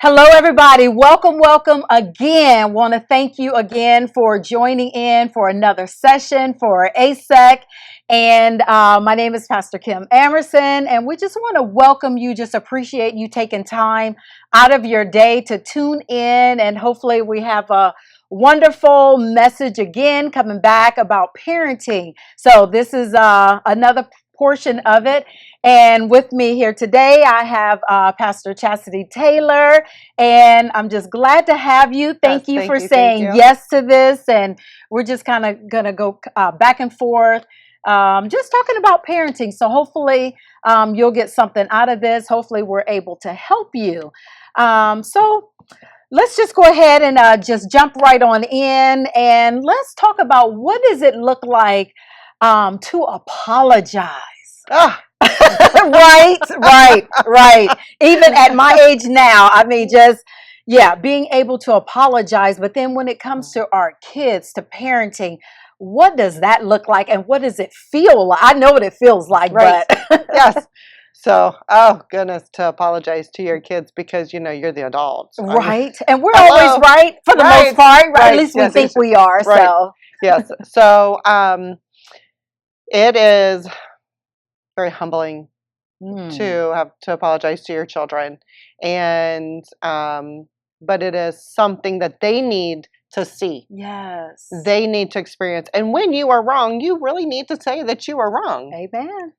Hello, everybody. Welcome, welcome again. Want to thank you again for joining in for another session for ASEC. And my name is Pastor Kim Amerson, and we just want to welcome you, just appreciate you taking time out of your day to tune in. And hopefully we have a wonderful message again coming back about parenting. So this is another portion of it. And with me here today, I have Pastor Chasity Taylor, and I'm just glad to have you. Thank you for saying yes to this. And we're just kind of going to go back and forth, just talking about parenting. So hopefully you'll get something out of this. Hopefully we're able to help you. So let's just go ahead and just jump right on in, and let's talk about what does it look like to apologize. Right. Even at my age now, I mean, being able to apologize. But then when it comes to our kids, to parenting, what does that look like, and what does it feel like? I know what it feels like, right. But yes. So, oh goodness, to apologize to your kids because you're the adults, right? And we're always right for the most part, right? At least we think we are. Right. So yes. So, it is very humbling to have to apologize to your children, and but it is something that they need to see. Yes, they need to experience. And when you are wrong, you really need to say that you are wrong. Amen.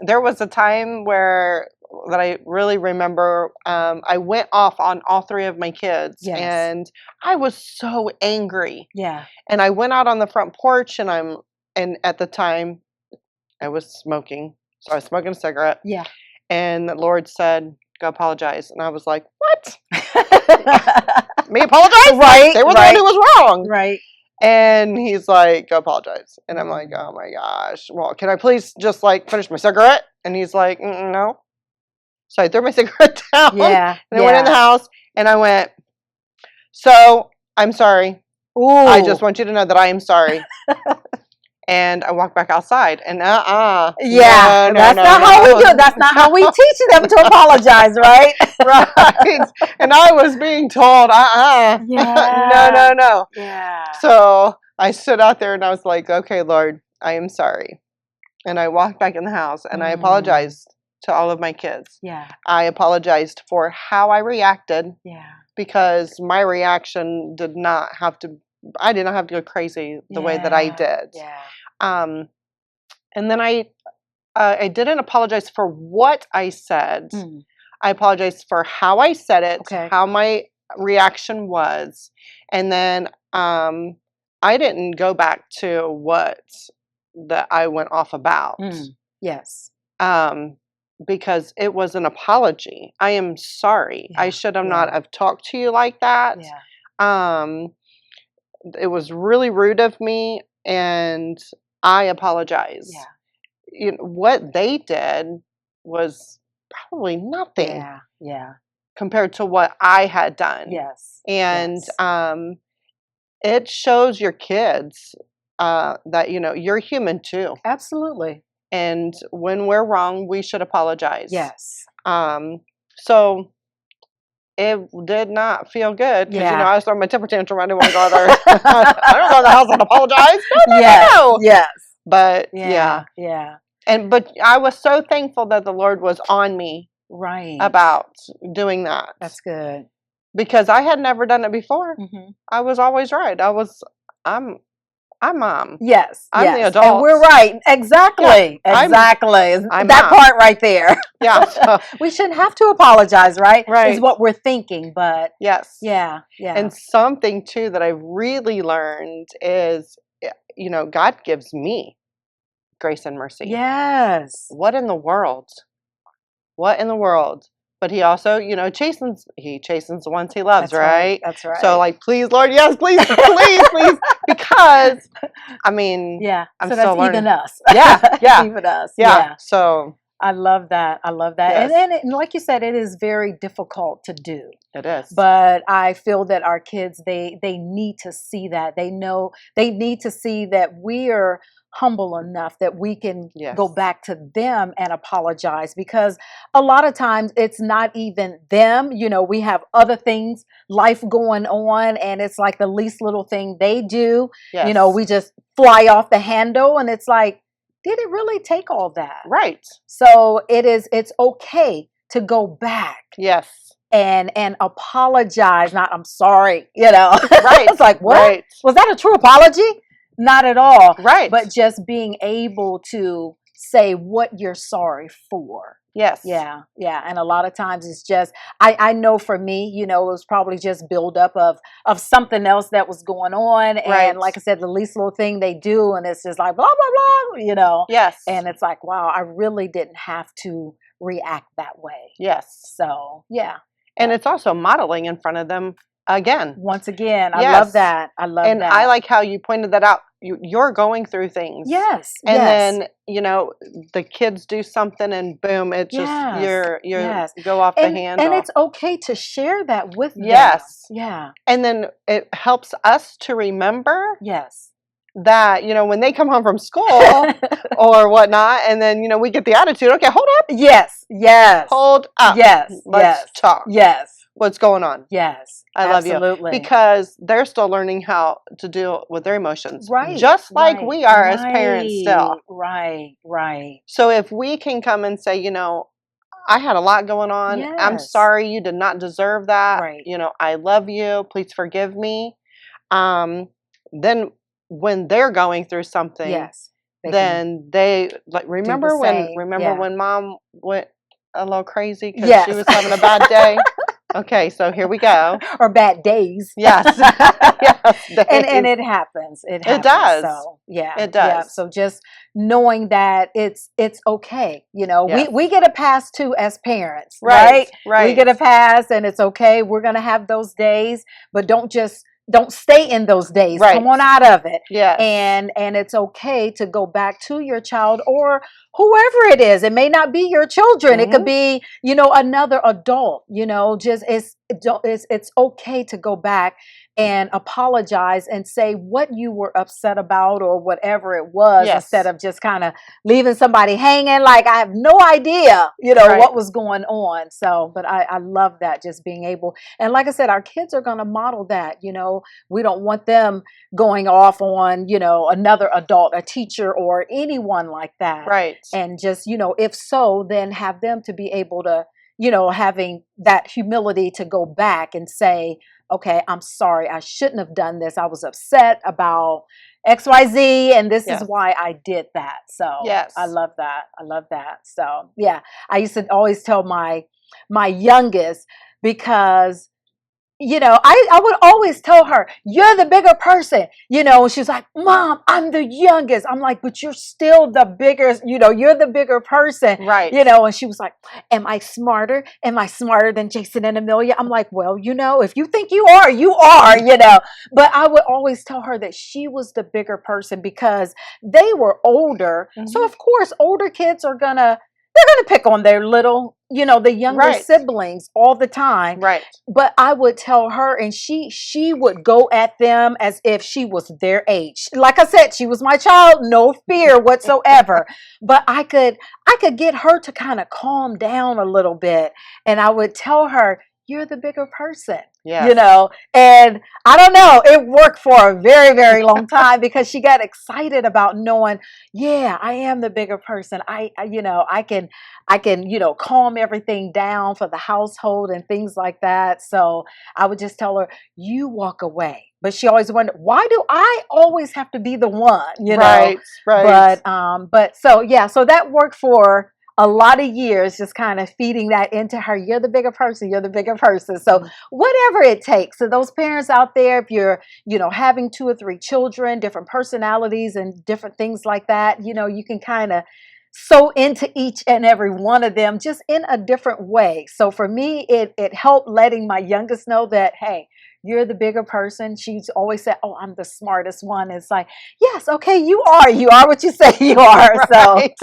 There was a time that I really remember. I went off on all three of my kids, yes. And I was so angry. Yeah. And I went out on the front porch, and at the time I was smoking. So I was smoking a cigarette. Yeah. And the Lord said, "Go apologize." And I was like, "What?" Me apologize? Right. They were the one who was wrong. Right. And he's like, "Go apologize." And I'm like, "Oh my gosh. Well, can I please just finish my cigarette?" And he's like, "No." So I threw my cigarette down. Yeah. And I went in the house and I went, "So I'm sorry. Ooh. I just want you to know that I am sorry." And I walked back outside, and yeah, that's not how we do it. That's not how we teach them to apologize, right? Right. And I was being told, Yeah. no. Yeah. So I stood out there and I was like, "Okay, Lord, I am sorry." And I walked back in the house and I apologized to all of my kids. Yeah. I apologized for how I reacted. Yeah. Because my reaction I did not have to go crazy the way that I did. Yeah. And then I didn't apologize for what I said. I apologized for how I said it, how my reaction was, and then I didn't go back to what that I went off about. Yes. Because it was an apology. I am sorry. I should have not have talked to you like that. Yeah. It was really rude of me, and I apologize. Yeah. What they did was probably nothing. Yeah. Compared to what I had done. Yes. And it shows your kids that you're human too. Absolutely. And when we're wrong, we should apologize. Yes. So it did not feel good because I was throwing my temper tantrum. I didn't want to go there. I don't go to the house and apologize. No. Yes. But yeah. But I was so thankful that the Lord was on me. Right. About doing that. That's good. Because I had never done it before. I was always right. I'm mom. Yes. I'm the adult. And we're right. Exactly. Yeah, exactly. I'm that mom. Part right there. Yeah. So, we shouldn't have to apologize, right? Right. Is what we're thinking. But yes. Yeah. And something too that I've really learned is, God gives me grace and mercy. Yes. What in the world? What in the world? But he also, chastens the ones he loves, right? That's right. So please, Lord, yes, please, please. Because, I'm so still learning. Even us. Yeah. Even us. Yeah. So. I love that. Yes. And like you said, it is very difficult to do. It is. But I feel that our kids, they need to see that. They need to see that we are humble enough that we can Yes. go back to them and apologize, because a lot of times it's not even them. You know, we have other things, life going on, and it's like the least little thing they do. Yes. You know, we just fly off the handle, and it's like, did it really take all that? Right. So it's okay to go back. Yes. And apologize. Not, I'm sorry, you know. Right. It's like, what? Right. Was that a true apology? Not at all. Right. But just being able to say what you're sorry for. Yes. Yeah. Yeah. And a lot of times it's just, I know for me, you know, it was probably just buildup of something else that was going on. And Right. like I said, the least little thing they do, and it's just like, blah, blah, blah, you know. Yes. And it's like, wow, I really didn't have to react that way. Yes. So, yeah. And it's also modeling in front of them again. Once again, I Yes. love that. I love and that. And I like how you pointed that out. You're going through things. Yes. And yes. then, you know, the kids do something and boom, it just, yes. you go off the handle. And it's okay to share that with them. Yes. Yeah. And then it helps us to remember. Yes. That, you know, when they come home from school or whatnot, and then, you know, we get the attitude, okay, hold up. Yes. Yes. Hold up. Yes. Let's talk. Yes. What's going on? Yes. I love absolutely. you. Because they're still learning how to deal with their emotions. Right. Just like right, we are right, as parents still. Right. Right. So if we can come and say, you know, I had a lot going on. Yes. I'm sorry, you did not deserve that. Right. You know, I love you. Please forgive me. Then when they're going through something, yes, then they like remember when Mom went a little crazy because yes. she was having a bad day. Okay, so here we go. Or bad days. Yes. yes, and it happens. It happens. It does. So yeah. It does. Yeah. So just knowing that it's okay. You know, yes. we get a pass too as parents. Right. We get a pass, and it's okay. We're gonna have those days, but don't stay in those days. Right. Come on out of it. Yes. And it's okay to go back to your child or whoever it is. It may not be your children. Mm-hmm. It could be, you know, another adult, you know, just it's okay to go back and apologize and say what you were upset about or whatever it was, yes. instead of just kind of leaving somebody hanging like I have no idea, you know, right. what was going on. So, but I love that, just being able, and like I said, our kids are going to model that, you know, we don't want them going off on, you know, another adult, a teacher or anyone like that. Right. And just, you know, if so, then have them to be able to, you know, having that humility to go back and say, okay, I'm sorry, I shouldn't have done this. I was upset about XYZ, and this yes. is why I did that. So yes. I love that. I love that. So yeah, I used to always tell my youngest, because you know, I would always tell her, you're the bigger person, you know, and she's like, Mom, I'm the youngest. I'm like, but you're still the bigger, you know, you're the bigger person. Right. You know, and she was like, am I smarter? Am I smarter than Jason and Amelia? I'm like, well, you know, if you think you are, you know. But I would always tell her that she was the bigger person because they were older. Mm-hmm. So of course, older kids are they're going to pick on their little, you know, the younger right. siblings all the time. Right. But I would tell her, and she would go at them as if she was their age. Like I said, she was my child, no fear whatsoever. But I could get her to kind of calm down a little bit. And I would tell her, you're the bigger person. Yes. You know, and I don't know, it worked for a very, very long time because she got excited about knowing, yeah, I am the bigger person. I you know, I can, you know, calm everything down for the household and things like that. So I would just tell her, you walk away. But she always wondered, why do I always have to be the one, you know? Right. But so, yeah, so that worked for a lot of years, just kind of feeding that into her. You're the bigger person. You're the bigger person. So whatever it takes. So those parents out there, if you're, you know, having 2 or 3 children, different personalities and different things like that, you know, you can kind of sew into each and every one of them just in a different way. So for me, it helped letting my youngest know that, hey, you're the bigger person. She's always said, oh, I'm the smartest one. It's like, yes, okay, you are what you say you are. Right.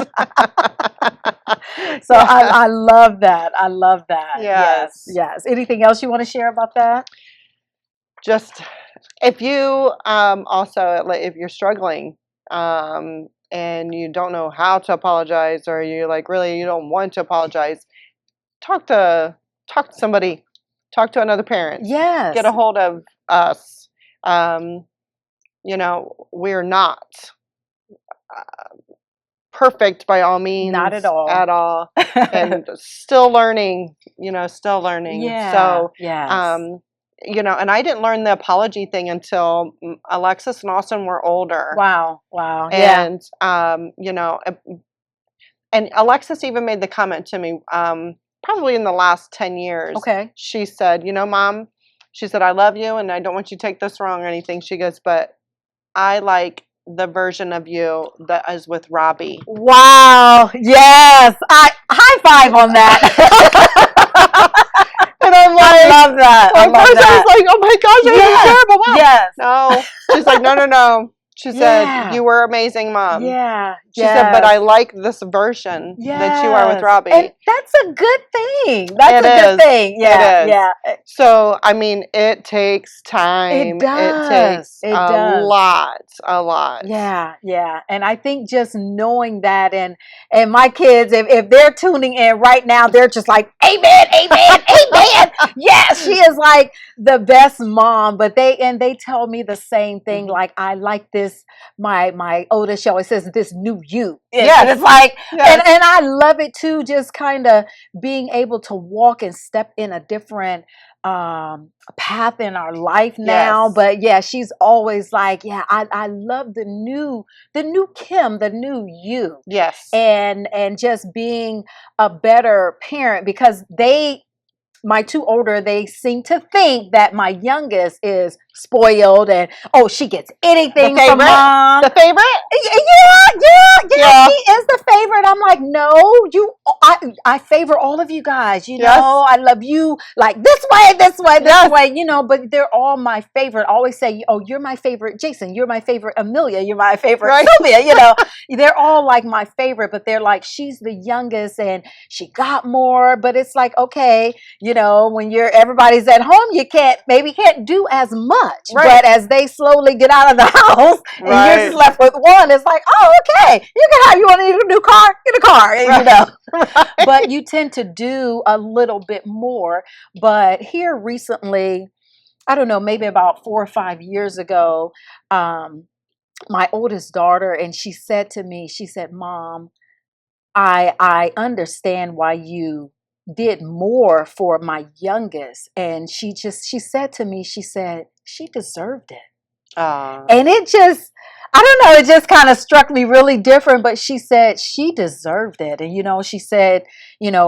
So I love that. I love that. Yes. Yes. Anything else you want to share about that? Just if you also, if you're struggling, and you don't know how to apologize, or you like really you don't want to apologize, talk to somebody, talk to another parent. Yes. Get a hold of us. We're not perfect by all means. Not at all. At all. And still learning, still learning. Yeah. So, yes. And I didn't learn the apology thing until Alexis and Austin were older. Wow. Wow. And, and Alexis even made the comment to me, probably in the last 10 years. Okay. She said, Mom, she said, I love you and I don't want you to take this wrong or anything. She goes, but I like the version of you that is with Robbie. Wow. Yes. High five on that. And I'm like, I love that. At first I was like, oh my gosh, I was terrible mom. Yes. No. She's like, no. She said, you were amazing, Mom. Yeah. She said, but I like this version that you are with Robbie. And that's a good thing. That's a good thing. Yeah. It is. Yeah. So, I mean, it takes time. It does. It takes a lot. Yeah. Yeah. And I think just knowing that, and my kids, if they're tuning in right now, they're just like, amen, amen, amen. Yes, she is like the best mom. But they tell me the same thing. Mm-hmm. Like, I like this. My oldest show, it says this new you. Yes. And it's like, and I love it too, just kind of being able to walk and step in a different path in our life now. Yes. But yeah, she's always like, yeah, I love the new Kim, the new you. Yes. And just being a better parent, because my two older, they seem to think that my youngest is spoiled and she gets anything from mom. The favorite? Yeah. She is the favorite. I'm like, no, I favor all of you guys. I love you like this way, but they're all my favorite. I always say, you're my favorite Jason, you're my favorite Amelia, you're my favorite Sylvia, they're all like my favorite, but they're like, she's the youngest and she got more, but it's like, okay, when everybody's at home, you can't do as much. Right. But as they slowly get out of the house and you're just left with one, it's like, okay, you want to need a new car? Get a car, Right. But you tend to do a little bit more. But here recently, I don't know, maybe about 4 or 5 years ago, my oldest daughter, and she said to me, she said, Mom, I understand why you did more for my youngest. And she said to me, she said, she deserved it. And it just, I don't know, it just kind of struck me really different, but she said she deserved it. And, she said,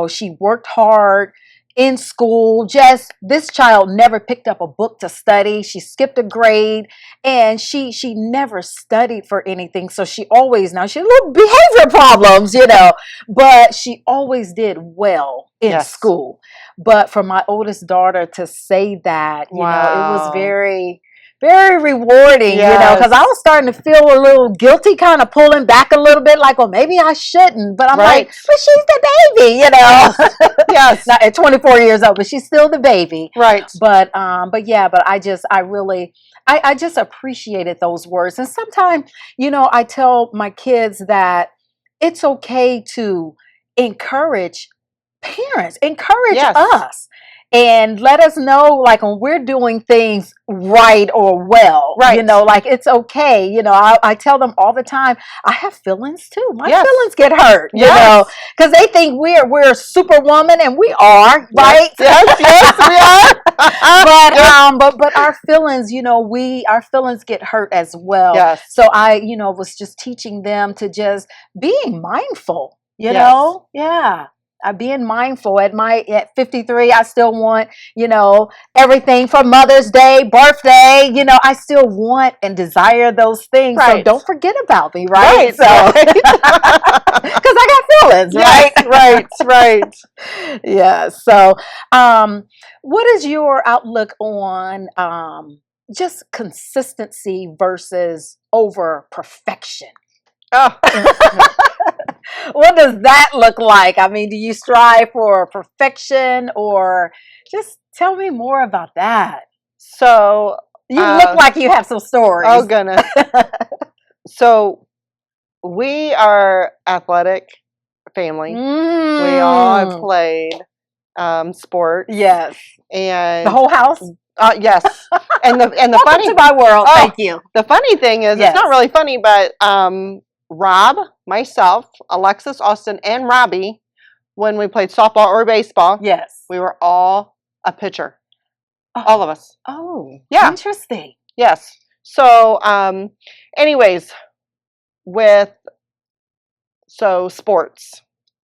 she worked hard in school. Just this child never picked up a book to study. She skipped a grade and she never studied for anything. So she had little behavior problems, but she always did well in school. But for my oldest daughter to say that, it was very, very rewarding, because I was starting to feel a little guilty, kind of pulling back a little bit, like, well, maybe I shouldn't. But I'm like, but she's the baby, Yes. Not at 24 years old, but she's still the baby. Right. But I just appreciated those words. And sometimes, I tell my kids that it's okay to encourage parents, encourage us. And let us know, like, when we're doing things right or well, like, it's okay. I tell them all the time, I have feelings too. My feelings get hurt, because they think we're superwoman, and we are, right? Yes, we are. But our feelings, our feelings get hurt as well. Yes. So I, was just teaching them to just being mindful, being mindful. At 53, I still want, everything for Mother's Day, birthday, I still want and desire those things. Right. So don't forget about me, right? So, because I got feelings, right? Right. Yeah. So, what is your outlook on just consistency versus over perfection? Oh. What does that look like? I mean, do you strive for perfection, or just tell me more about that? So you look like you have some stories. Oh goodness. So we are athletic family. We all have played sports. Yes. And the whole house? Yes. And the Welcome funny to my world. Thank you. The funny thing is, Yes. it's not really funny, but Rob, myself, Alexis, Austin, and Robbie, when we played softball or baseball, yes, we were all a pitcher. All of us. Oh, yeah. Interesting. Yes. So, anyways, sports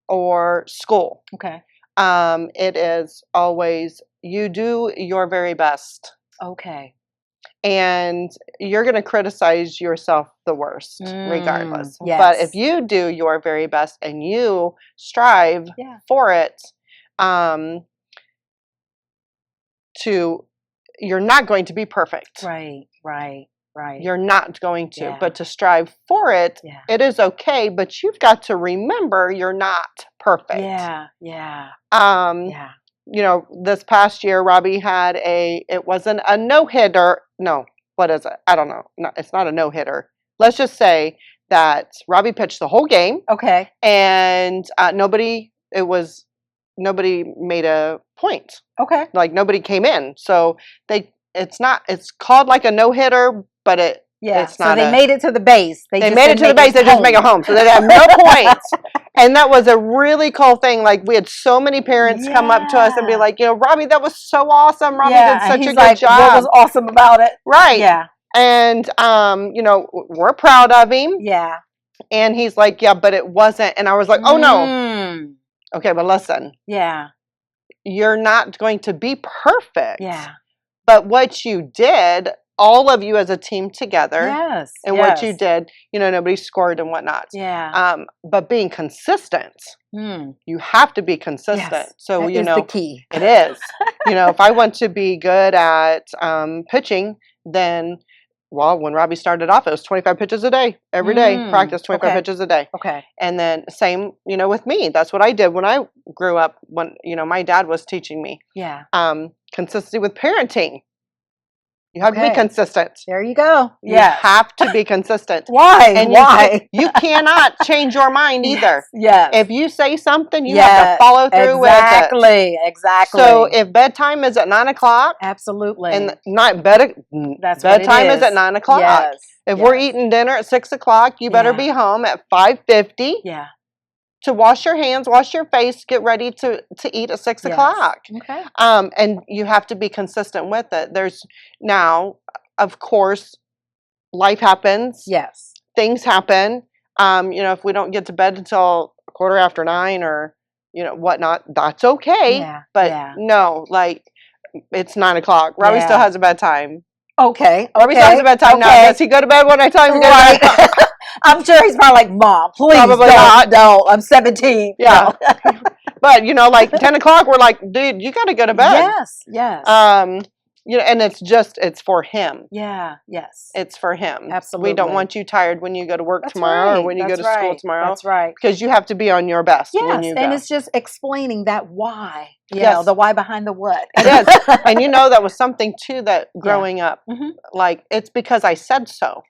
or school. Okay. It is always, you do your very best. Okay. And you're going to criticize yourself the worst, regardless. Yes. But if you do your very best and you strive for it, you're not going to be perfect. Right. You're not going to, but to strive for it, it is okay. But you've got to remember you're not perfect. Yeah. You know, this past year, Robbie had it wasn't a no-hitter. No, what is it? I don't know. No, it's not a no-hitter. Let's just say that Robbie pitched the whole game. Okay. And nobody made a point. Okay. Like, nobody came in. So it's called like a no-hitter, but it's not. So they made it to the base. They made it to the base. They just make it home. So they have no points. And that was a really cool thing. Like, we had so many parents come up to us and be like, you know, Robbie, that was so awesome. Robbie did such a good job. What was awesome about it? Right. Yeah. And, you know, we're proud of him. Yeah. And he's like, yeah, but it wasn't. And I was like, oh, no. Okay, but listen. Yeah. You're not going to be perfect. Yeah. But what you did, all of you as a team together. Yes. And what you did, you know, nobody scored and whatnot. Yeah. But being consistent. You have to be consistent. Yes. So, that you is know, the key. It is. You know, if I want to be good at pitching, then, well, when Robbie started off, it was 25 pitches a day, every day. Practice 25 pitches a day. Okay. And then same, you know, with me. That's what I did when I grew up, when, you know, my dad was teaching me. Yeah. Consistency with parenting. You have to be consistent. There you go. You have to be consistent. Why? And Why? You cannot change your mind either. Yes. If you say something, you have to follow through with it. Exactly. So if bedtime is at 9 o'clock. Absolutely. And bedtime is at 9 o'clock. Yes. If we're eating dinner at 6 o'clock, you better be home at 5:50. Yeah. To wash your hands, wash your face, get ready to eat at 6 o'clock. Okay. And you have to be consistent with it. There's now, of course, life happens. Yes. Things happen. You know, if we don't get to bed until 9:15 or, you know, whatnot, that's okay. Yeah. But no, like, it's 9 o'clock. Robbie still has a bedtime. Okay. Robbie still has a bedtime now. Does he go to bed when I tell him to go to bed? I'm sure he's probably like, Mom, please Probably not. No, I'm 17. Yeah. No. But, you know, like 10 o'clock, we're like, dude, you got to go to bed. Yes. Yes. You know, and it's for him. Yeah. Yes. It's for him. Absolutely. We don't want you tired when you go to work tomorrow or when you go to school tomorrow. That's right. Because you have to be on your best when you go. And it's just explaining that why. You know, the why behind the what. It is. And you know, that was something too that growing up, like, it's because I said so.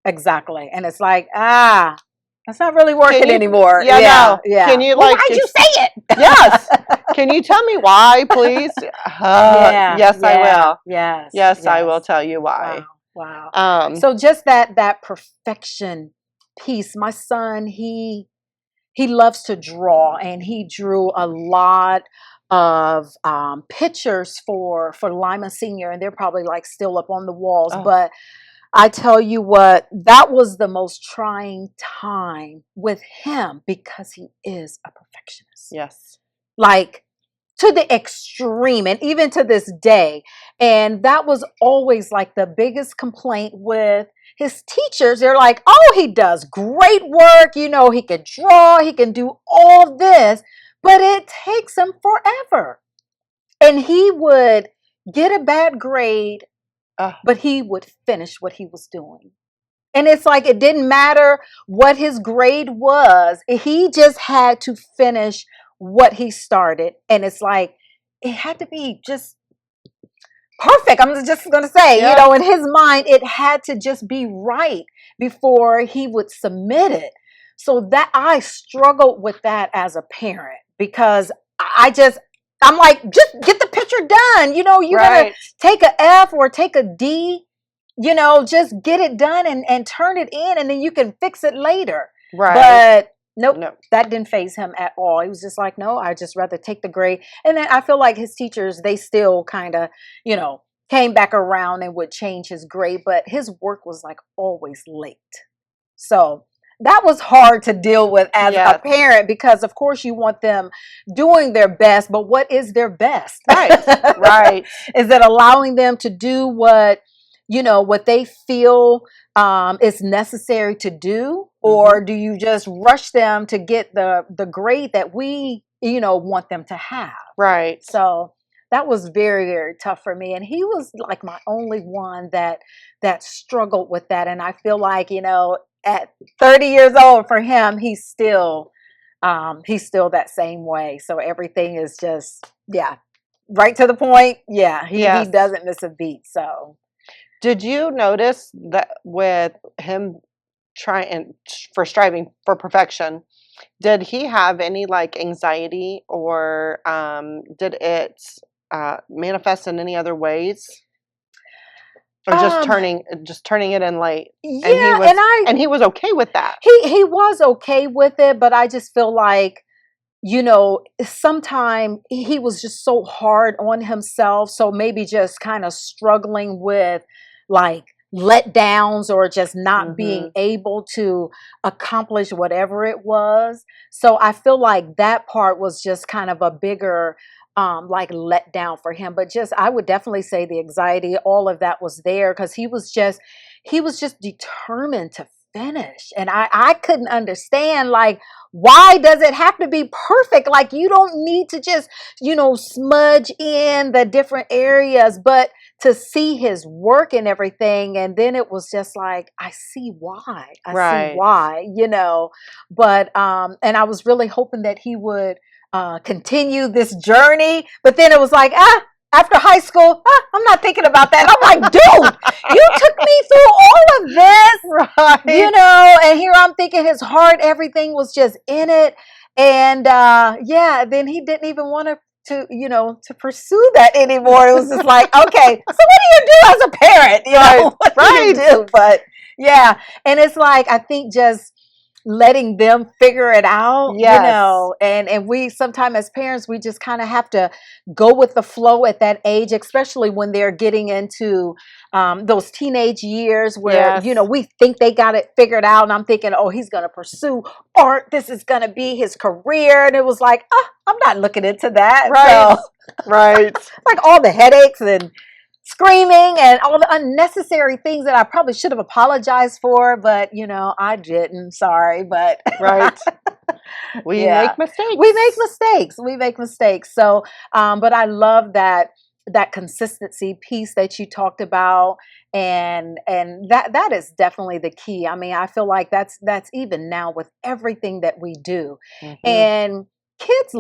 Exactly. And it's like, that's not really working anymore. Yeah. Can you, like, why'd you say it? Yes. Can you tell me why, please? Yes, I will. Yes, I will tell you why. Wow. So just that perfection piece. My son, he loves to draw, and he drew a lot of pictures for Lima Senior, and they're probably like still up on the walls. But I tell you what, that was the most trying time with him because he is a perfectionist. Yes. Like, to the extreme, and even to this day. And that was always like the biggest complaint with his teachers. They're like, oh, he does great work. You know, he can draw, he can do all this, but it takes him forever. And he would get a bad grade, but he would finish what he was doing. And it's like, it didn't matter what his grade was. He just had to finish what he started. And it's like, it had to be just perfect. I'm just going to say, you know, in his mind, it had to just be right before he would submit it. So that I struggled with that as a parent because I'm like, just get the picture done. You know, you're going to take a F or take a D, you know, just get it done and turn it in and then you can fix it later. Right. But nope, that didn't faze him at all. He was just like, no, I'd just rather take the grade. And then I feel like his teachers, they still kind of, you know, came back around and would change his grade, but his work was like always late. So that was hard to deal with as a parent because of course you want them doing their best, but what is their best? Right. Is it allowing them to do what, you know, what they feel is necessary to do? Or do you just rush them to get the grade that we, you know, want them to have? Right. So that was very, very tough for me. And he was like my only one that struggled with that. And I feel like, you know, at 30 years old for him, he's still that same way. So everything is just, right to the point. Yeah, he doesn't miss a beat. So did you notice that with him striving for perfection, did he have any like anxiety or did it manifest in any other ways? Or just turning it in late. Yeah, and he was okay with that. He was okay with it, but I just feel like, you know, sometimes he was just so hard on himself. So maybe just kind of struggling with like letdowns or just not being able to accomplish whatever it was. So I feel like that part was just kind of a bigger like let down for him. But just I would definitely say the anxiety, all of that was there because he was just determined to finish. And I couldn't understand, like, why does it have to be perfect? Like, you don't need to just, you know, smudge in the different areas, but to see his work and everything. And then it was just like, I see why. I see why, you know. But and I was really hoping that he would continue this journey, but then it was like, after high school, I'm not thinking about that. I'm like, dude, you took me through all of this, you know, and here I'm thinking his heart, everything was just in it. And then he didn't even want to, you know, to pursue that anymore. It was just like, okay, so what do you do as a parent? You know, what do you do? But yeah, and it's like, I think just letting them figure it out, you know, and we sometimes as parents, we just kind of have to go with the flow at that age, especially when they're getting into those teenage years where, you know, we think they got it figured out. And I'm thinking, oh, he's going to pursue art. This is going to be his career. And it was like, I'm not looking into that. So, like all the headaches and screaming and all the unnecessary things that I probably should have apologized for, but you know, I didn't. Sorry, but we make mistakes. We make mistakes. So, but I love that consistency piece that you talked about, and that is definitely the key. I mean, I feel like that's even now with everything that we do, and kids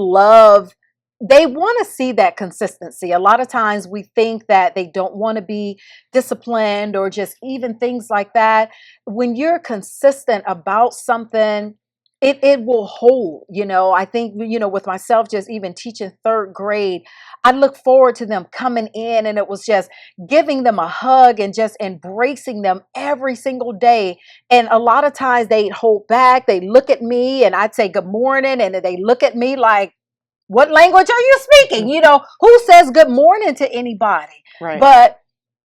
they want to see that consistency. A lot of times we think that they don't want to be disciplined or just even things like that. When you're consistent about something, it will hold, you know. I think, you know, with myself, just even teaching third grade, I look forward to them coming in and it was just giving them a hug and just embracing them every single day. And a lot of times they'd hold back. They look at me and I'd say good morning. And they look at me like, what language are you speaking? You know, who says good morning to anybody? But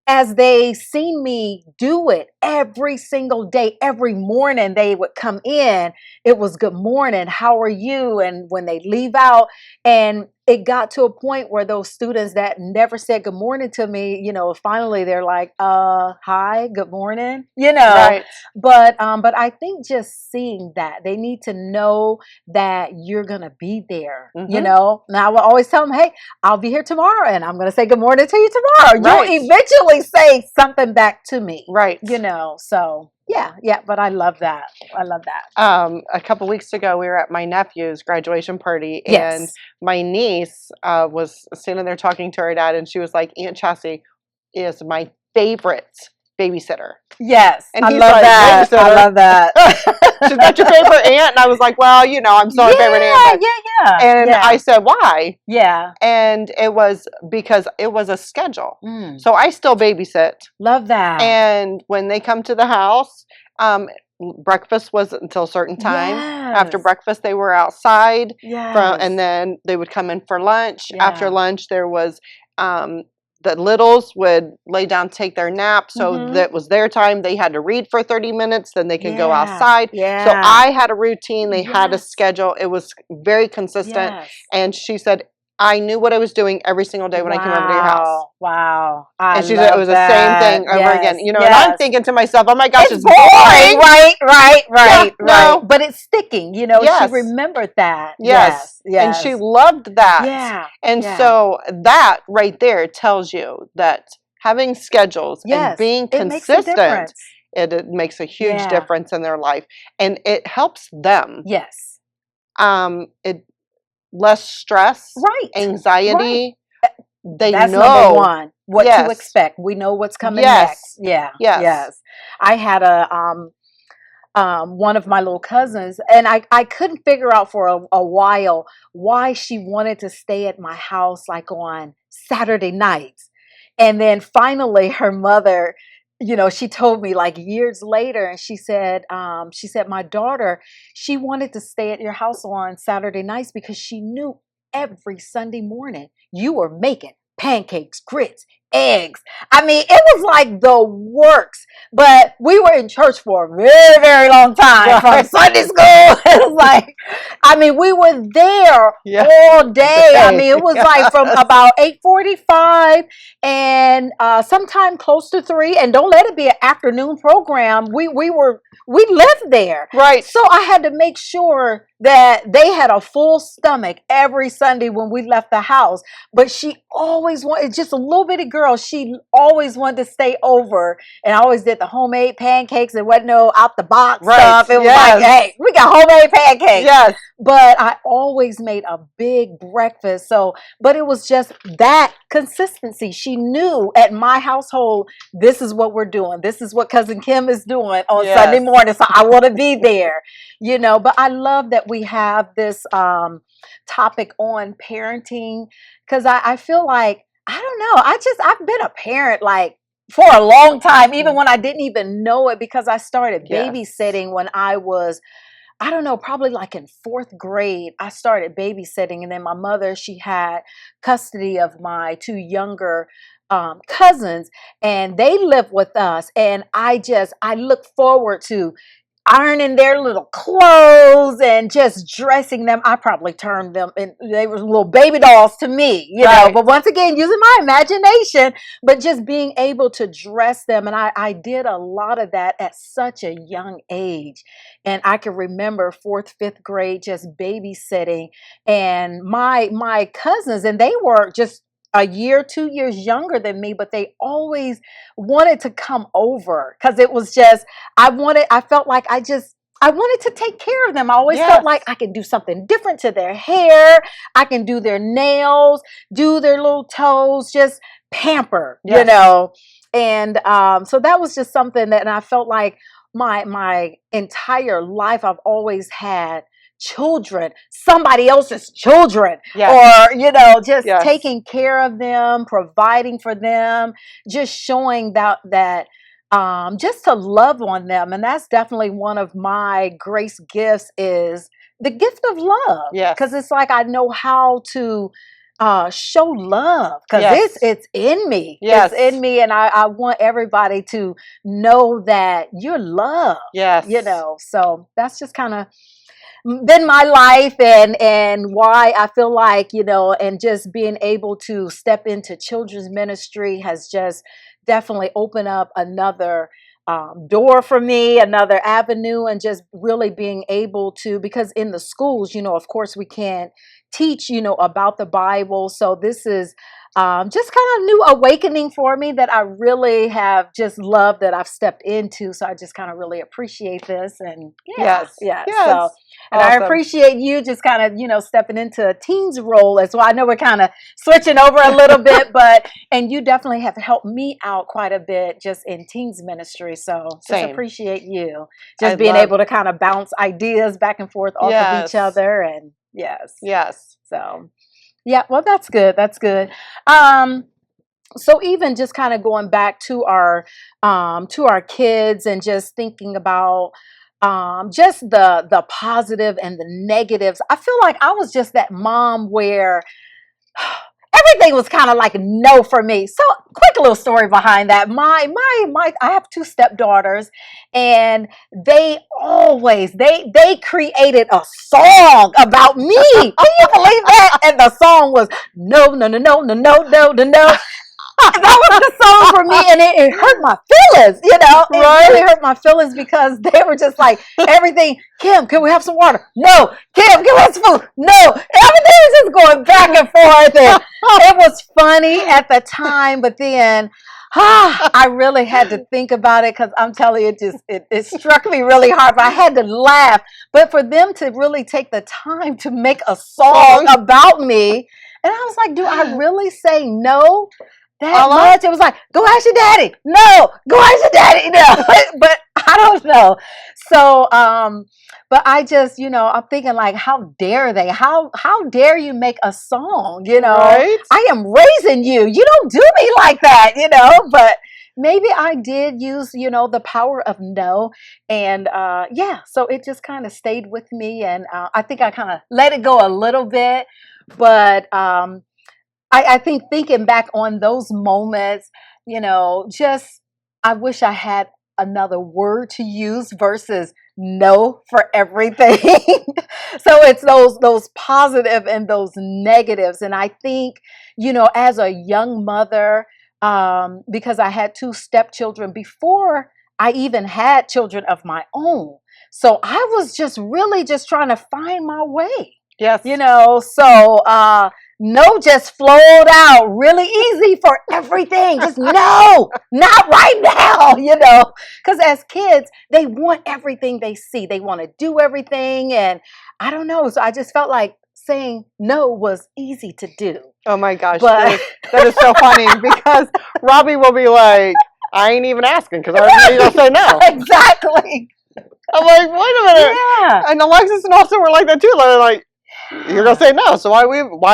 as they seen me do it every single day, every morning they would come in, it was good morning, how are you? And when they leave out, and it got to a point where those students that never said good morning to me, you know, finally they're like, hi, good morning, you know. But I think just seeing that, they need to know that you're gonna be there, you know. And I will always tell them, hey, I'll be here tomorrow and I'm gonna say good morning to you tomorrow. You'll eventually say something back to me, you know. So yeah, but I love that. A couple weeks ago, we were at my nephew's graduation party, and my niece was standing there talking to her dad, and she was like, Aunt Chasity is my favorite babysitter. Yes, And I he's love like, that. babysitter. I love that. She's not your favorite aunt? And I was like, well, you know, I'm still my favorite aunt. Yeah. And I said, why? Yeah. And it was because it was a schedule. So I still babysit. Love that. And when they come to the house, breakfast was until a certain time. After breakfast, they were outside. And then they would come in for lunch. After lunch, there was the littles would lay down, take their nap. So that was their time. They had to read for 30 minutes. Then they could go outside. So I had a routine. They had a schedule. It was very consistent. And she said, I knew what I was doing every single day when I came over to your house. Wow. And she said it was the same thing over again. You know, and I'm thinking to myself, oh my gosh, it's boring. Right. No. But it's sticking, you know, she remembered that. Yes. And she loved that. And so that right there tells you that having schedules and being consistent, it makes a huge difference in their life. And it helps them. Yes. Less stress, anxiety. That's number one. What to expect. We know what's coming next. Yes. I had one of my little cousins, and I couldn't figure out for a while why she wanted to stay at my house like on Saturday nights. And then finally her mother, you know, she told me like years later, and she said, my daughter, she wanted to stay at your house on Saturday nights because she knew every Sunday morning you were making pancakes, grits, eggs. I mean, it was like the works. But we were in church for a very, very long time, from Sunday school. It was like, I mean, we were there all day. I mean, it was like from about 8:45 and sometime close to 3. And don't let it be an afternoon program. We lived there. Right. So I had to make sure that they had a full stomach every Sunday when we left the house. But she always wanted, just a little bitty girl, she always wanted to stay over. And I always did the homemade pancakes. It wasn't no out the box stuff. It was like, hey, we got homemade pancakes. Yes. But I always made a big breakfast. So, but it was just that consistency. She knew at my household, this is what we're doing. This is what Cousin Kim is doing on Sunday morning. So I want to be there, you know. But I love that we have this topic on parenting, because I feel like, I don't know, I've been a parent like for a long time, even when I didn't even know it, because I started babysitting when I was, I don't know, probably like in 4th grade. I started babysitting, and then my mother, she had custody of my 2 younger cousins, and they lived with us. And I look forward to ironing their little clothes and just dressing them. I probably turned them, and they were little baby dolls to me, you know, but once again, using my imagination, but just being able to dress them. And I did a lot of that at such a young age. And I can remember 4th, 5th grade, just babysitting, and my cousins, and they were just a year, 2 years younger than me, but they always wanted to come over, because it was just, I felt like I wanted to take care of them. I always felt like I could do something different to their hair. I can do their nails, do their little toes, just pamper, you know. And so that was just something that, and I felt like my entire life I've always had children, somebody else's children, or, you know, just taking care of them, providing for them, just showing that just to love on them. And that's definitely one of my grace gifts, is the gift of love. Because it's like, I know how to show love, because it's in me. It's in me, and I want everybody to know that you're loved. You know, so that's just kind of been my life, and why I feel like, you know, and just being able to step into children's ministry has just definitely opened up another door for me, another avenue, and just really being able to, because in the schools, you know, of course we can't teach, you know, about the Bible. So this is just kind of new awakening for me that I really have just loved that I've stepped into. So I just kind of really appreciate this. And yes. So, and I appreciate you just kind of, stepping into a teens role as well. I know we're kind of switching over a little bit, and you definitely have helped me out quite a bit just in teens ministry. So just appreciate you just being able to kind of bounce ideas back and forth off of each other. And yes. So, yeah, well, that's good. That's good. So even just kind of going back to our kids and just thinking about just the positive and the negatives. I feel like I was just that mom where everything was kind of like no for me. So quick little story behind that. I have 2 stepdaughters, and they always they created a song about me. Can you believe that? And the song was no. That was the song for me, and it hurt my feelings, It really hurt my feelings because they were just like, everything, Kim, can we have some water? No. Kim, can we have some food? No. Everything was just going back and forth, and it was funny at the time, but then I really had to think about it because I'm telling you, it struck me really hard, but I had to laugh. But for them to really take the time to make a song about me, and I was like, do I really say no? That much? It was like, go ask your daddy. No, go ask your daddy. No, but I don't know. So, but I just, I'm thinking like, how dare they? How dare you make a song? Right? I am raising you. You don't do me like that. But maybe I did use, the power of no, and so it just kind of stayed with me, and I think I kind of let it go a little bit, but I think thinking back on those moments, just I wish I had another word to use versus no for everything. So it's those positive and those negatives. And I think, as a young mother, because I had 2 stepchildren before I even had children of my own. So I was just really just trying to find my way. Yes. So no just flowed out really easy for everything. Just no, not right now, because as kids, they want everything they see. They want to do everything. And I don't know. So I just felt like saying no was easy to do. Oh my gosh. But that is so funny because Robbie will be like, I ain't even asking because I already going to say no. Exactly. I'm like, wait a minute. Yeah. And Alexis and Austin were like that too. They're like, you're gonna say no, so why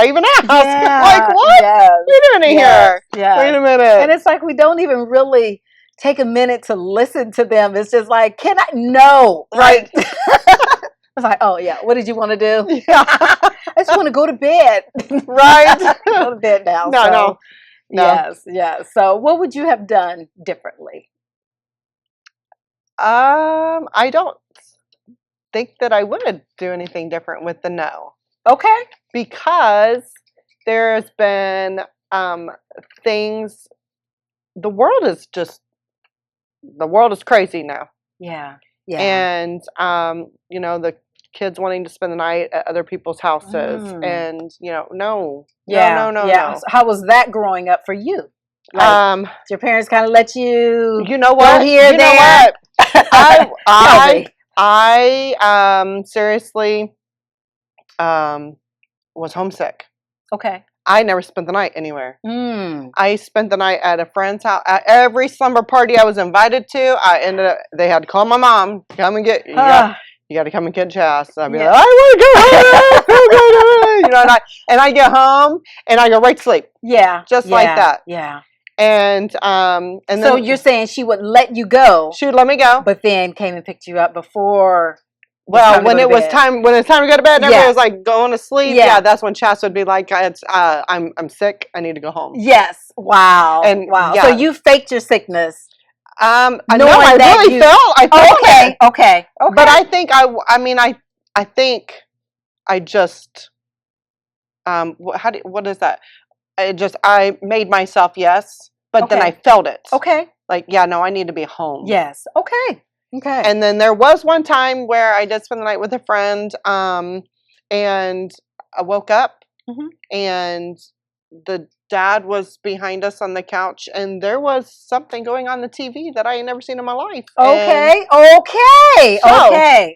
even ask? Yeah, like, what? Yes, Wait a minute here. Yes. Wait a minute. And it's like we don't even really take a minute to listen to them. It's just like, can I? No. Right. It's like, oh yeah, what did you want to do? Yeah. I just want to go to bed. Right. Go to bed now. No. Yes. So what would you have done differently? I don't think that I would do anything different with the no. Okay. Because there's been things, the world is crazy now. Yeah. And, the kids wanting to spend the night at other people's houses and, no. So how was that growing up for you? Like, did your parents kind of let you what? Go here, you there? know what? I seriously was homesick. Okay. I never spent the night anywhere. I spent the night at a friend's house. At every slumber party I was invited to, they had to call my mom, come and get, you got to come and get Chas. I'd be like, I want to go home. And I get home and I go right to sleep. Yeah. Just like that. Yeah. And then, so you're saying she would let you go? She would let me go, but then came and picked you up before. Well, when it was time to go to bed, and everybody was like going to sleep. Yeah, that's when Chas would be like, I'm sick. I need to go home. Yes. Wow. Wow. So you faked your sickness. I really felt. I felt Okay. But I think I think I just what is that? I made myself yes, but then I felt it. Okay. Like, no, I need to be home. Yes. Okay. And then there was one time where I did spend the night with a friend, and I woke up and the Dad was behind us on the couch, and there was something going on the TV that I had never seen in my life. Okay,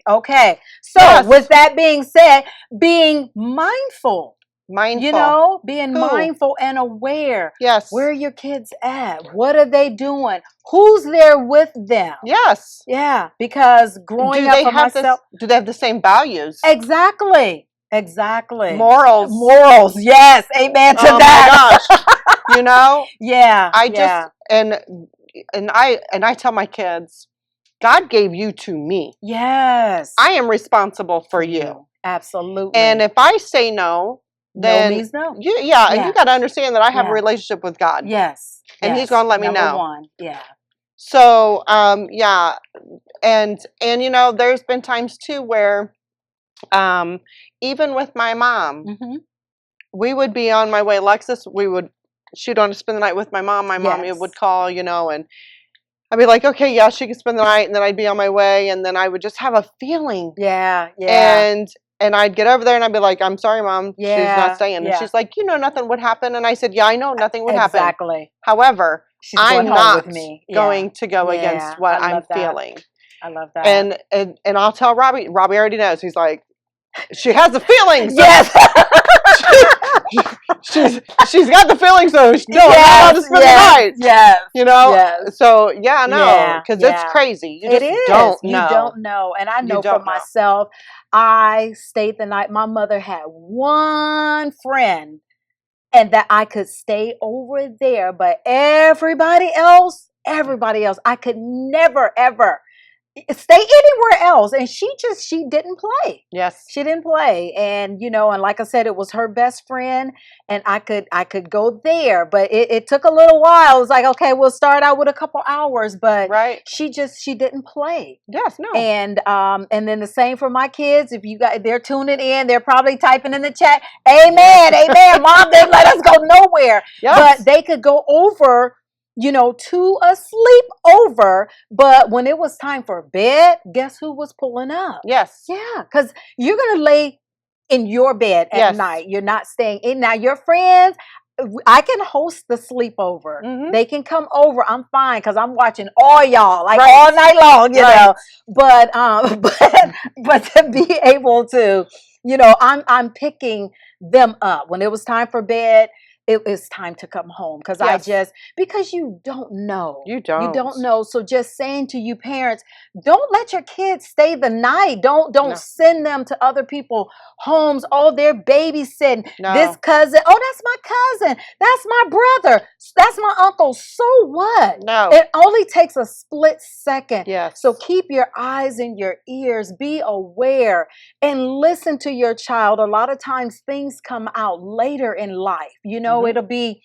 okay. So, yes. with that being said, being mindful. Mindful. Being mindful and aware. Yes. Where are your kids at? What are they doing? Who's there with them? Yes. Yeah, because growing up for myself. Do they have the same values? Exactly. Morals. Yes. Amen to that. My gosh. Yeah. And I tell my kids, God gave you to me. Yes. I am responsible for you. Absolutely. And if I say no, then no means no. You got to understand that I have a relationship with God. Yes. And He's going to let me know. Number one. Yeah. So, and there's been times too where, even with my mom, we would be on my way. Alexis, she'd want to spend the night with my mom. My mom would call, and I'd be like, okay, yeah, she can spend the night, and then I'd be on my way, and then I would just have a feeling. Yeah. And I'd get over there and I'd be like, I'm sorry, Mom, she's not staying. And she's like, nothing would happen. And I said, yeah, I know nothing would happen. Exactly. However, I'm not with me. going to go against what I'm feeling. I love that. And I'll tell Robbie. Robbie already knows. He's like, she has the feelings. Yes. she's got the feelings, so she's allowed to spend the night. Yes. So because it's crazy. You just don't know. You don't know. And I know for myself, I stayed the night. My mother had one friend, and that I could stay over there, but everybody else, I could never ever stay anywhere else. And she didn't play. Yes. She didn't play. And, and like I said, it was her best friend, and I could go there, but it took a little while. It was like, okay, we'll start out with a couple hours, but she didn't play. Yes, no. And then the same for my kids. If they're tuning in, they're probably typing in the chat, amen, Mom didn't let us go nowhere. Yes. But they could go over, to a sleepover, but when it was time for bed, guess who was pulling up? Yes. Yeah, because you're going to lay in your bed at night. You're not staying in. Now, your friends, I can host the sleepover. They can come over. I'm fine because I'm watching all y'all all night long, you know. But to be able to, I'm picking them up when it was time for bed. It is time to come home because because you don't know. You don't know. So just saying to you parents, don't let your kids stay the night. Don't send them to other people's homes. Oh, they're babysitting. This cousin. Oh, that's my cousin. That's my brother. That's my uncle. So what? No. It only takes a split second. Yes. So keep your eyes and your ears. Be aware and listen to your child. A lot of times things come out later in life. It'll be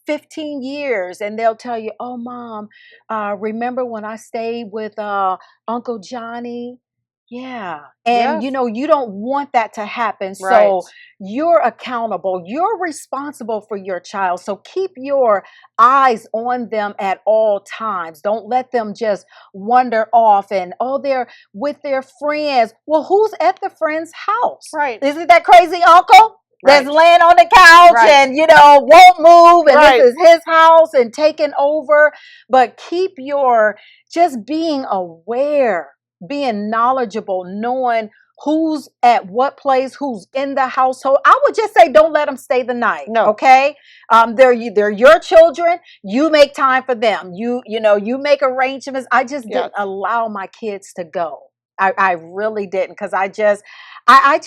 15 years and they'll tell you, oh, Mom, remember when I stayed with Uncle Johnny? Yeah. And, you don't want that to happen. So you're accountable. You're responsible for your child. So keep your eyes on them at all times. Don't let them just wander off and, they're with their friends. Well, who's at the friend's house? Right. Isn't that crazy uncle? That's laying on the couch and, won't move. And this is his house and taking over. But keep just being aware, being knowledgeable, knowing who's at what place, who's in the household. I would just say, don't let them stay the night. No. Okay. They're your children. You make time for them. You make arrangements. I just didn't allow my kids to go. I really didn't because I just didn't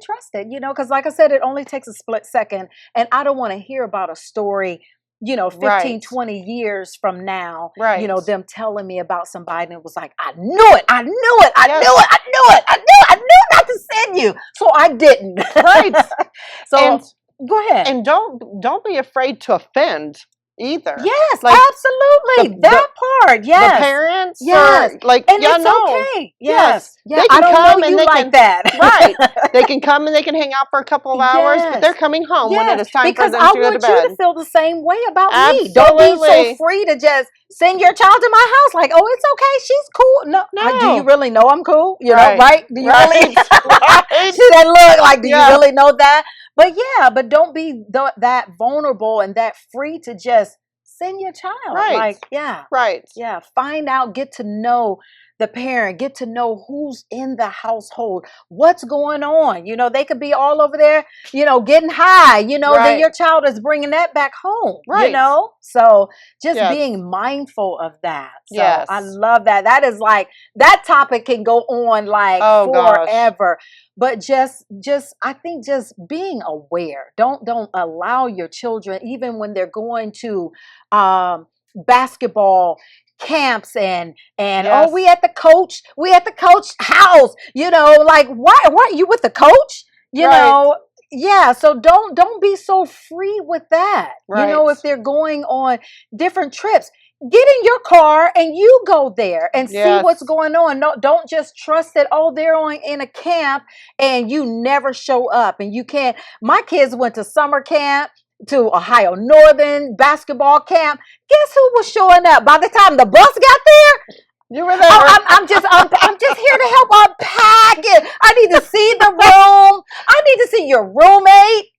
trust it, because like I said, it only takes a split second and I don't want to hear about a story, 15, 20 years from now, them telling me about somebody and it was like, I knew it not to send you. So I didn't. Right. So go ahead. And don't be afraid to offend either. Yes, absolutely. That part. Yes. The parents. Yes. And it's okay. Yes. They can I don't come know and you they like can, that. Right. They can come and they can hang out for a couple of hours, but they're coming home when it is time for them to go to bed. Because I want you to feel the same way about Absolutely. me. Don't be so free to just send your child to my house like, oh, it's okay. She's cool. No. Do you really know I'm cool? Do you really? She said, look, do you really know that? but don't be that vulnerable and that free to just send your child. Right. Like, yeah. Right. Yeah. Find out, get to know the parent, get to know who's in the household, what's going on. You know, they could be all over there, you know, getting high, you know, then your child is bringing that back home, you know? So just being mindful of that. So I love that. That is like, that topic can go on like forever. Gosh. But just I think just being aware. Don't allow your children, even when they're going to basketball camps and oh, we at the coach house, you know, like why are you with the coach, you know? Yeah, so don't be so free with that. You know, if they're going on different trips, get in your car and you go there and see what's going on. No, don't just trust that, oh, they're in a camp and you never show up and you can't. My kids went to summer camp, to Ohio Northern basketball camp. Guess who was showing up by the time the bus got there? You were there. I'm just here to help unpack it. I need to see the room. I need to see your roommate.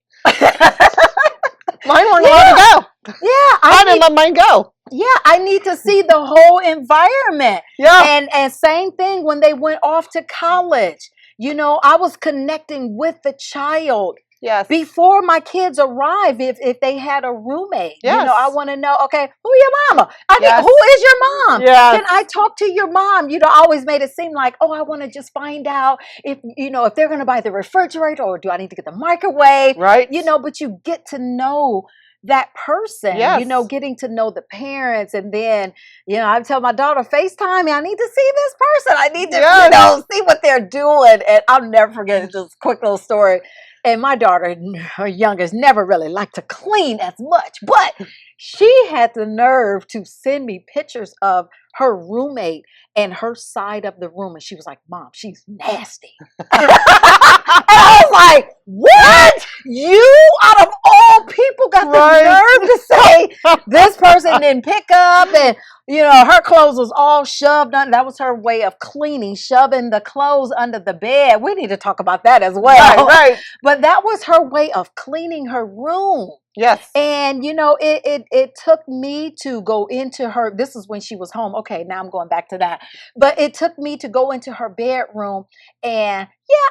Mine weren't allowed to go. Yeah, I didn't let mine go. Yeah, I need to see the whole environment. Yeah, and same thing when they went off to college. You know, I was connecting with the child. Yes. Before my kids arrive, if they had a roommate, you know, I want to know, okay, who your mama? I think, who is your mom? Can I talk to your mom? You know, I always made it seem like, oh, I want to just find out if, you know, if they're going to buy the refrigerator or do I need to get the microwave? Right. You know, but you get to know that person, you know, getting to know the parents. And then, you know, I tell my daughter, FaceTime me, I need to see this person. I need to, you know, see what they're doing. And I'll never forget this quick little story. And my daughter, her youngest, never really liked to clean as much, but she had the nerve to send me pictures of her roommate and her side of the room. And she was like, Mom, she's nasty. And I was like, what? You, out of all people, got the nerve to say this person didn't pick up and, you know, her clothes was all shoved under. That was her way of cleaning, shoving the clothes under the bed. We need to talk about that as well. Right. But that was her way of cleaning her room. Yes. And, you know, it took me to go into her, this is when she was home. Okay, now I'm going back to that. But it took me to go into her bedroom and,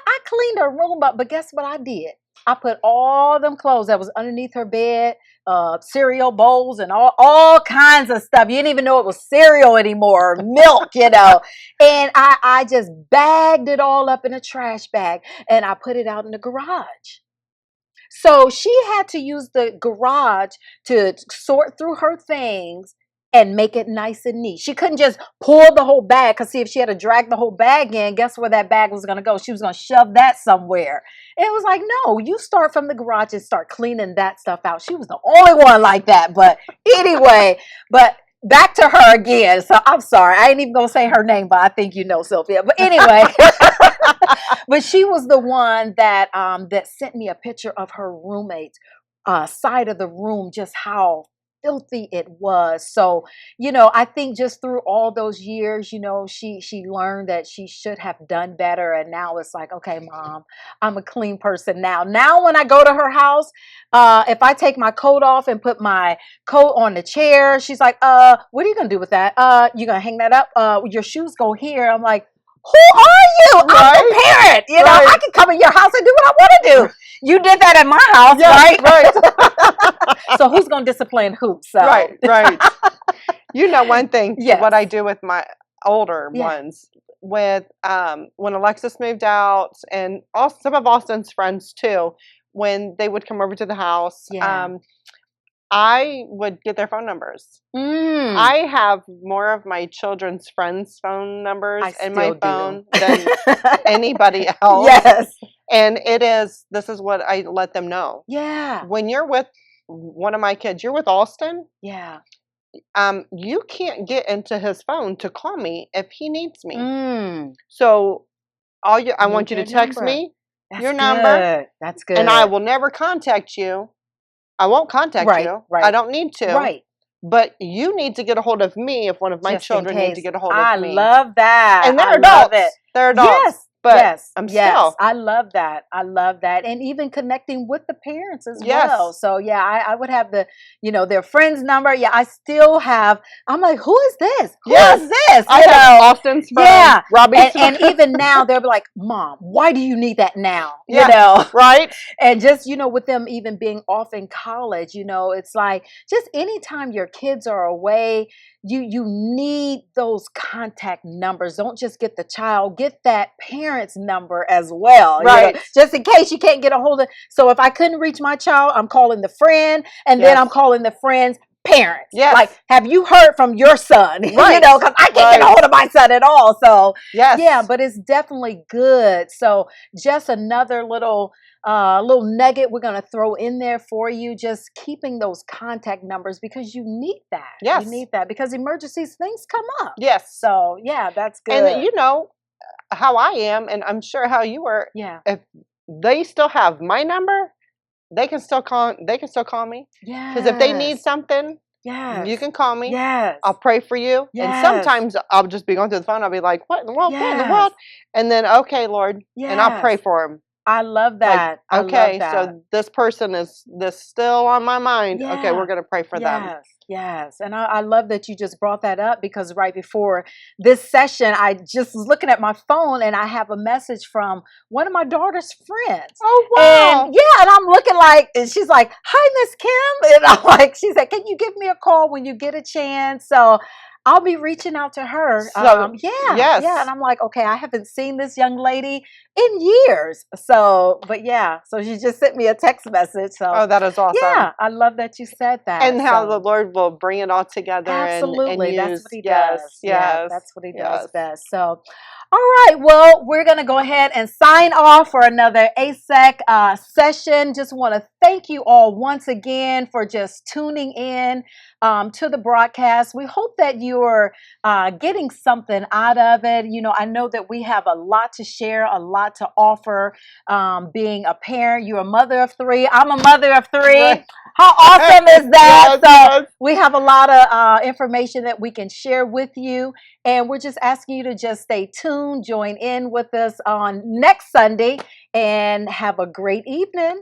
I cleaned her room up. But guess what I did? I put all them clothes that was underneath her bed, cereal bowls and all kinds of stuff. You didn't even know it was cereal anymore, or milk, you know. And I just bagged it all up in a trash bag and I put it out in the garage. So she had to use the garage to sort through her things and make it nice and neat. She couldn't just pull the whole bag, because see, if she had to drag the whole bag in, guess where that bag was going to go? She was going to shove that somewhere. And it was like, no, you start from the garage and start cleaning that stuff out. She was the only one like that. But anyway, but back to her again. So I'm sorry. I ain't even going to say her name, but I think you know Sylvia. But anyway, but she was the one that that sent me a picture of her roommate's side of the room, just how filthy it was. So, you know, I think just through all those years, you know, she learned that she should have done better. And now it's like, okay, Mom, I'm a clean person now. Now when I go to her house, if I take my coat off and put my coat on the chair, she's like, what are you going to do with that? You going to hang that up? Your shoes go here. I'm like, who are you? I'm the parent. You know, I can come in your house and do what I want to do. You did that at my house, right? So who's going to discipline who? So. Right. You know, one thing, what I do with my older ones, with when Alexis moved out, and also some of Austin's friends too, when they would come over to the house, I would get their phone numbers. I have more of my children's friends' phone numbers in my phone than anybody else. Yes. And this is what I let them know. Yeah. When you're with one of my kids, you're with Austin. Yeah. You can't get into his phone to call me if he needs me. So I want you to text me your number. That's good. And I will never contact you. I won't contact you. Right. I don't need to. Right. But you need to get a hold of me if one of my children need to get a hold of me. I love that. And they're adults. They're adults. Yes. but I'm still. I love that. I love that. And even connecting with the parents as well. So yeah, I would have their friend's number. Yeah, I still have, I'm like, who is this? Who is this? I have Austin's from Robbie. And even now they'll be like, Mom, why do you need that now? Right. And just, with them even being off in college, it's like just anytime your kids are away, you need those contact numbers. Don't just get the child, get that parent's number as well. Right. Just in case you can't get a hold of. So if I couldn't reach my child, I'm calling the friend, and then I'm calling the friend's parents. Like, have you heard from your son? Right. Because I can't get a hold of my son at all. So yeah, but it's definitely good. So just another little nugget we're going to throw in there for you, just keeping those contact numbers, because you need that. You need that because emergencies, things come up. So yeah, that's good. And you know how I am, and I'm sure how you were. If they still have my number, they can still call me. Because if they need something, you can call me. I'll pray for you. And sometimes I'll just be going through the phone. I'll be like, what in the world? What in the world? And then, okay, Lord. And I'll pray for them. I love that. Like, okay, so this person is still on my mind. Okay, we're going to pray for them. Yes. And I love that you just brought that up, because right before this session, I just was looking at my phone and I have a message from one of my daughter's friends. Oh, wow. And and I'm looking and she's like, hi, Miss Kim. And I'm like, she said, can you give me a call when you get a chance? So I'll be reaching out to her. So, And I'm like, okay, I haven't seen this young lady in years. So, so she just sent me a text message. So, that is awesome. Yeah, I love that you said that. And how the Lord will bring it all together. Absolutely, and that's what He does. Yes, that's what He does best. So, all right, well, we're going to go ahead and sign off for another ASEC session. Just want to thank you all once again for just tuning in to the broadcast. We hope that you're getting something out of it. I know that we have a lot to share, a lot to offer. Being a parent, you're a mother of 3. I'm a mother of 3. Right. How awesome is that? We have a lot of information that we can share with you. And we're just asking you to just stay tuned, join in with us on next Sunday, and have a great evening.